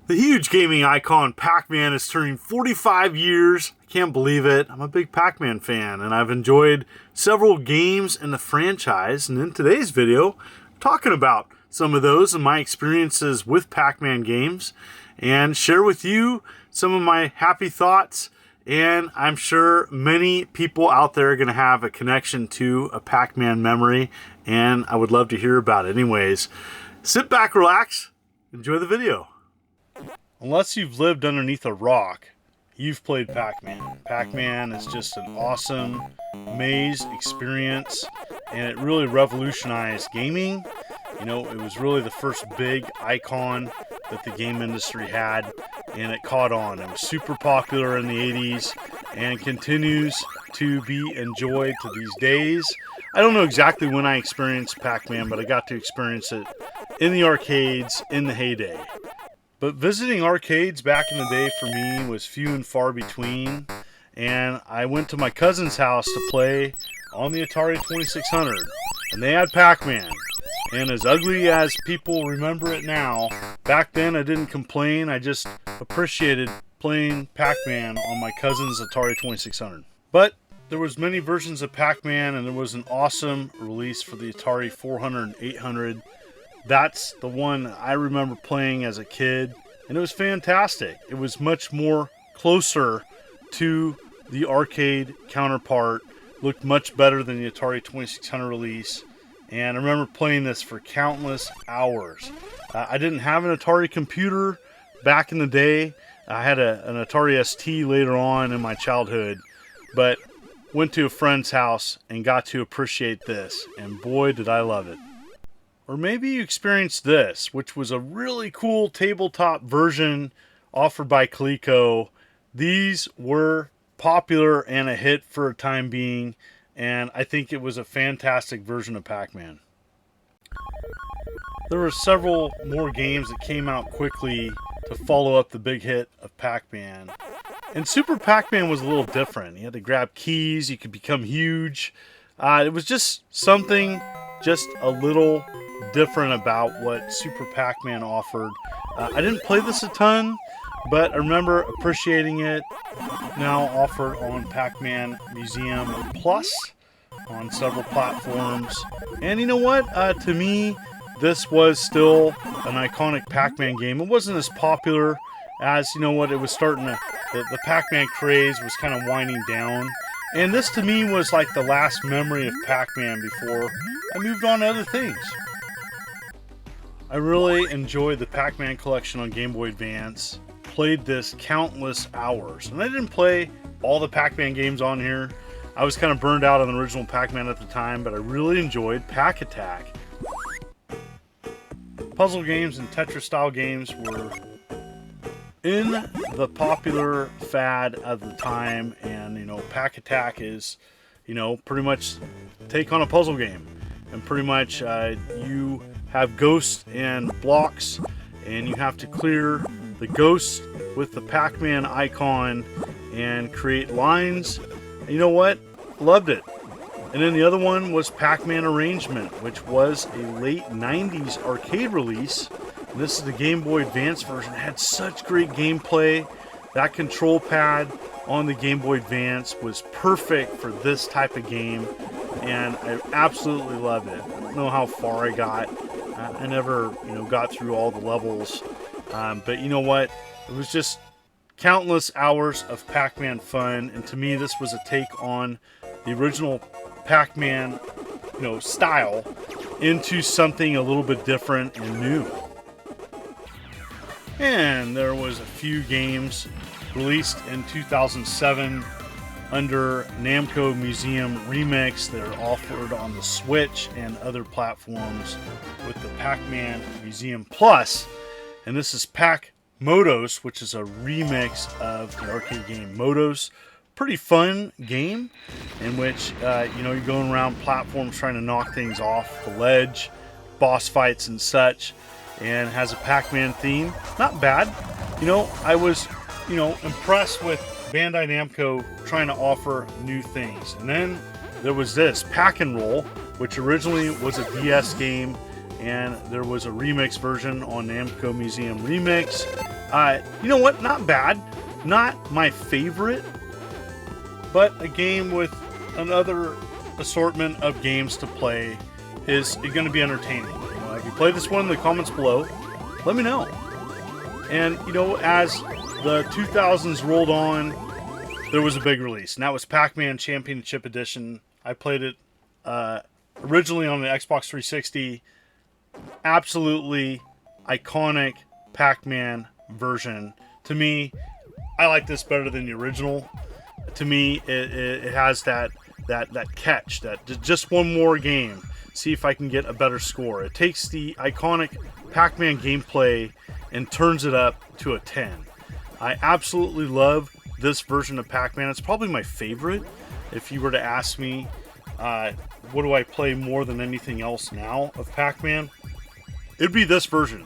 The huge gaming icon Pac-Man is turning 45 years. I can't believe it. I'm a big Pac-Man fan, and I've enjoyed several games in the franchise. And in today's video, I'm talking about some of those and my experiences with Pac-Man games, and share with you some of my happy thoughts. And I'm sure many people out there are going to have a connection to a Pac-Man memory, and I would love to hear about it. Anyways, sit back, relax, enjoy the video. Unless you've lived underneath a rock, you've played Pac-Man. Pac-Man is just an awesome maze experience, and it really revolutionized gaming. You know, it was really the first big icon that the game industry had, and it caught on. It was super popular in the 80s and continues to be enjoyed to these days. I don't know exactly when I experienced Pac-Man, but I got to experience it in the arcades in the heyday. But visiting arcades back in the day for me was few and far between, and I went to my cousin's house to play on the Atari 2600, and they had Pac-Man. And as ugly as people remember it now, back then I didn't complain. I just appreciated playing Pac-Man on my cousin's Atari 2600. But there was many versions of Pac-Man, and there was an awesome release for the Atari 400 and 800. That's the one I remember playing as a kid, and it was fantastic. It was much more closer to the arcade counterpart, looked much better than the Atari 2600 release, and I remember playing this for countless hours. I didn't have an Atari computer back in the day. I had an Atari ST later on in my childhood, but went to a friend's house and got to appreciate this, and boy did I love it. Or maybe you experienced this, which was a really cool tabletop version offered by Coleco. These were popular and a hit for a time being, and I think it was a fantastic version of Pac-Man. There were several more games that came out quickly to follow up the big hit of Pac-Man. And Super Pac-Man was a little different. You had to grab keys, you could become huge. It was just something just a little different about what Super Pac-Man offered. I didn't play this a ton, but I remember appreciating it. Now offered on Pac-Man Museum Plus on several platforms. And you know what? To me, this was still an iconic Pac-Man game. It wasn't as popular as, you know what, it was starting to, the Pac-Man craze was kind of winding down. And this to me was like the last memory of Pac-Man before I moved on to other things. I really enjoyed the Pac-Man Collection on Game Boy Advance. Played this countless hours. And I didn't play all the Pac-Man games on here. I was kind of burned out on the original Pac-Man at the time, but I really enjoyed Pac-Attack. Puzzle games and Tetris-style games were in the popular fad of the time, and you know, Pac-Attack is, you know, pretty much take on a puzzle game, and pretty much you have ghosts and blocks, and you have to clear the ghosts with the Pac-Man icon and create lines. And you know what? Loved it. And then the other one was Pac-Man Arrangement, which was a late 90s arcade release. And this is the Game Boy Advance version. It had such great gameplay. That control pad on the Game Boy Advance was perfect for this type of game, and I absolutely loved it. I don't know how far I got. I never, you know, got through all the levels, but you know what? It was just countless hours of Pac-Man fun, and to me, this was a take on the original Pac-Man, you know, style into something a little bit different and new. And there was a few games released in 2007 under Namco Museum Remix that are offered on the Switch and other platforms with the Pac-Man Museum Plus. And this is Pac-Motos, which is a remix of the arcade game Motos. Pretty fun game in which, you know, you're going around platforms trying to knock things off the ledge, boss fights and such, and has a Pac-Man theme. Not bad. You know, I was, you know, impressed with Bandai Namco trying to offer new things. And then there was this Pac-N-Roll, which originally was a DS game, and there was a remix version on Namco Museum Remix. You know what? Not bad. Not my favorite, but a game with another assortment of games to play is going to be entertaining. If you play this one in the comments below, let me know. And, as the 2000s rolled on, there was a big release, and that was Pac-Man Championship Edition. I played it originally on the Xbox 360. Absolutely iconic Pac-Man version. To me, I like this better than the original. To me, it has that catch, that just one more game, see if I can get a better score. It takes the iconic Pac-Man gameplay and turns it up to a 10. I absolutely love this version of Pac-Man. It's probably my favorite. If you were to ask me, what do I play more than anything else now of Pac-Man, it'd be this version.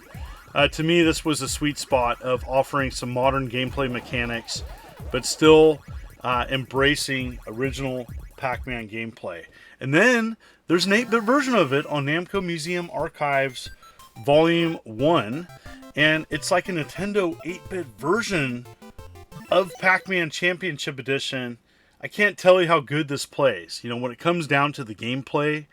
To me, this was a sweet spot of offering some modern gameplay mechanics, but still embracing original Pac-Man gameplay. And then there's an 8-bit version of it on Namco Museum Archives Volume 1, and it's like a Nintendo 8-bit version of Pac-Man Championship Edition. I can't tell you how good this plays. When it comes down to the gameplay,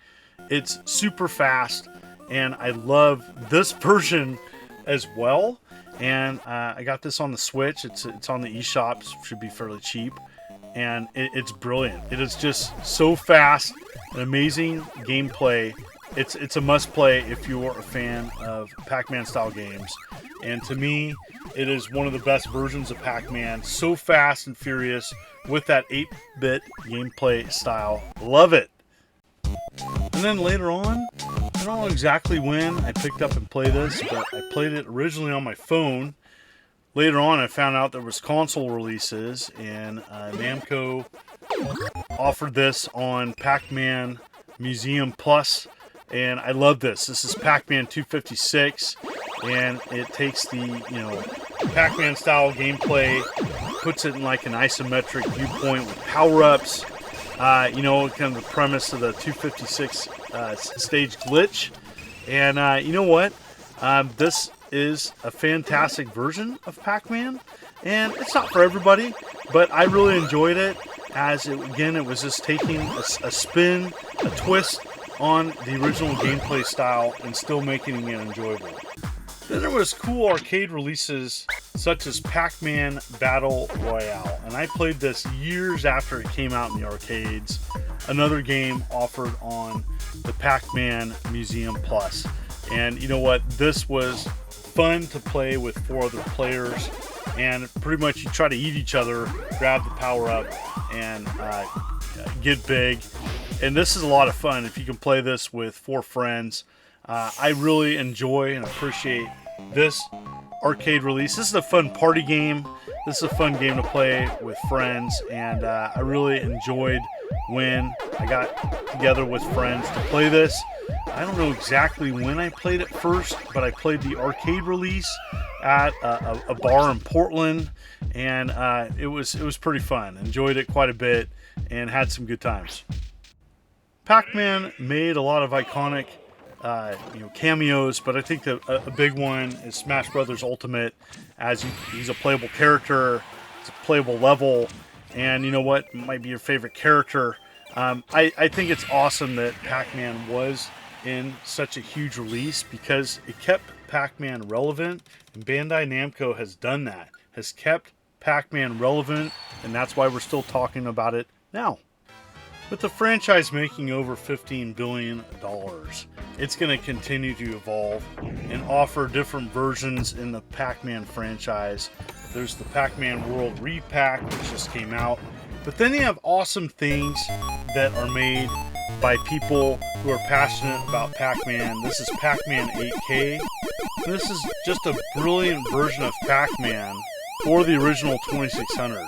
it's super fast, and I love this version as well. And I got this on the Switch. It's on the eShop. Should be fairly cheap, and it's brilliant. It is just so fast, an amazing gameplay. It's a must play if you're a fan of Pac-Man style games. And to me, it is one of the best versions of Pac-Man. So fast and furious with that 8-bit gameplay style. Love it. And then later on, I don't know exactly when I picked up and played this, but I played it originally on my phone. Later on, I found out there was console releases, and Namco offered this on Pac-Man Museum Plus, and I love this. This is Pac-Man 256, and it takes the Pac-Man style gameplay, puts it in like an isometric viewpoint with power-ups. Kind of the premise of the 256 stage glitch. And you know what? This is a fantastic version of Pac-Man, and it's not for everybody, but I really enjoyed it, as it was just taking a spin, a twist on the original gameplay style and still making it enjoyable. Then there was cool arcade releases such as Pac-Man Battle Royale, and I played this years after it came out in the arcades. Another game offered on the Pac-Man Museum Plus. And you know what? This was fun to play with 4 other players, and pretty much you try to eat each other, grab the power up, and get big. And this is a lot of fun if you can play this with 4 friends. I really enjoy and appreciate this arcade release. This is a fun party game. This is a fun game to play with friends, and I really enjoyed when I got together with friends to play this. I don't know exactly when I played it first, but I played the arcade release at a bar in Portland, and it was pretty fun. Enjoyed it quite a bit and had some good times. Pac-Man made a lot of iconic cameos, but I think that a big one is Smash Brothers Ultimate, as he's a playable character, it's a playable level, and you know what, might be your favorite character. I think it's awesome that Pac-Man was in such a huge release, because it kept Pac-Man relevant, and Bandai Namco has done that, has kept Pac-Man relevant, and that's why we're still talking about it now. With the franchise making over $15 billion, it's going to continue to evolve and offer different versions in the Pac-Man franchise. There's the Pac-Man World Repack, which just came out. But then you have awesome things that are made by people who are passionate about Pac-Man. This is Pac-Man 8K. This is just a brilliant version of Pac-Man for the original 2600.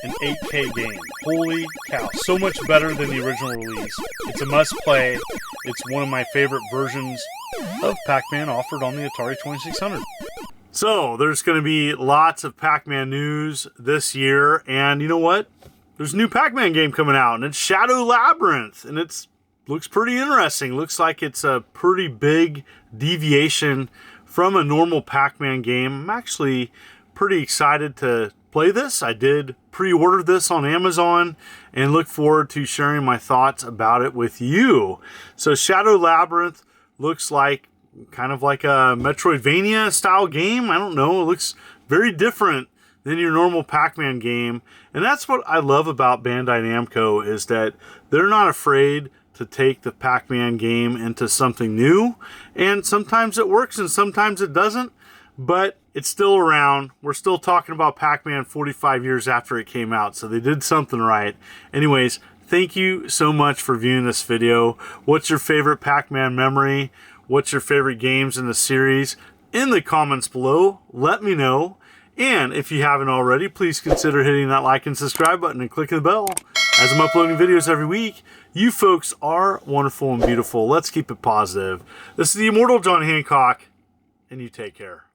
An 8K game. Holy cow. So much better than the original release. It's a must play. It's one of my favorite versions of Pac-Man offered on the Atari 2600. So, there's going to be lots of Pac-Man news this year, and you know what? There's a new Pac-Man game coming out, and it's Shadow Labyrinth, and looks pretty interesting. Looks like it's a pretty big deviation from a normal Pac-Man game. I'm actually pretty excited to play this. I did pre-order this on Amazon and look forward to sharing my thoughts about it with you. So Shadow Labyrinth looks like kind of like a Metroidvania style game. I don't know, it looks very different than your normal Pac-Man game. And that's what I love about Bandai Namco, is that they're not afraid to take the Pac-Man game into something new. And sometimes it works and sometimes it doesn't, but it's still around. We're still talking about Pac-Man 45 years after it came out, so they did something right. Anyways, thank you so much for viewing this video. What's your favorite Pac-Man memory? What's your favorite games in the series? In the comments below, let me know. And if you haven't already, please consider hitting that like and subscribe button and clicking the bell. As I'm uploading videos every week, you folks are wonderful and beautiful. Let's keep it positive. This is the Immortal John Hancock, and you take care.